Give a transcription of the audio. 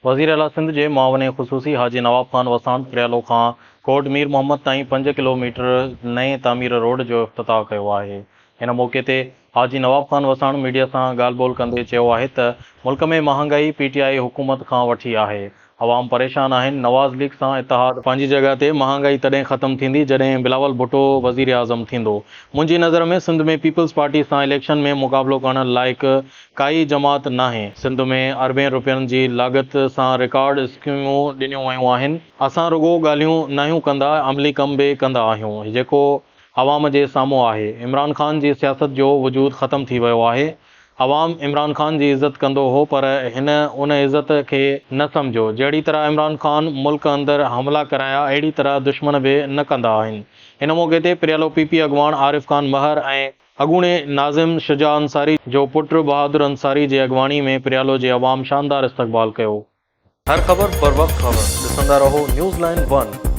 वज़ीर आला सिंध जे मुआविन ख़ुसूसी हाजी नवाब खान वसाण प्रियालो खां कोट मीर मोहम्मद ताईं 5 किलोमीटर नए तामीर रोड जो इफ़्तिताह कयो आहे। हिन मौक़े ते हाजी नवाब खान वसाण मीडिया सां ॻाल्हि ॿोल्हि कंदे चयो आहे त मुल्क में महांगाई PTI हुकूमत खां वठी आहे। अवाम परेशान आहिनि। नवाज़ लीग सां इतिहाद पंहिंजी जॻह ते महांगाई तॾहिं ख़त्म थींदी जॾहिं बिलावल भुट्टो वज़ीर आज़म थींदो। मुंहिंजी नज़र में सिंध में पीपल्स पार्टी सां इलेक्शन में मुक़ाबिलो करण लाइक़ काई जमात नाहे। सिंध में अरबें रुपयनि जी लाॻत सां रिकॉर्ड स्कीमूं ॾिनियूं वयूं आहिनि। असां रुॻो ॻाल्हियूं नाहियूं कंदा, अमली कम बि कंदा आहियूं जेको अवाम जे साम्हूं आहे। इमरान ख़ान जी सियासत जो वजूद ख़त्म थी वियो आहे। अवाम इमरान ख़ान जी इज़त कंदो हो, पर हिन उन इज़त खे न सम्झो। जहिड़ी तरह इमरान ख़ान मुल्क अंदरि हमला कराया, अहिड़ी तरह दुश्मन बि न कंदा आहिनि। हिन मौक़े ते प्रियालो PP अॻवान आरिफ खान महर ऐं अॻूणे नाज़िम शुजा अंसारी जो पुटु बहादुर अंसारी जे अॻवानी में प्रियालो जे अवाम शानदार इस्तक़बाल कयो। हर ख़बर बर वक़्तु ख़बर ॾिसंदा रहो न्यूज़ लाइन 1।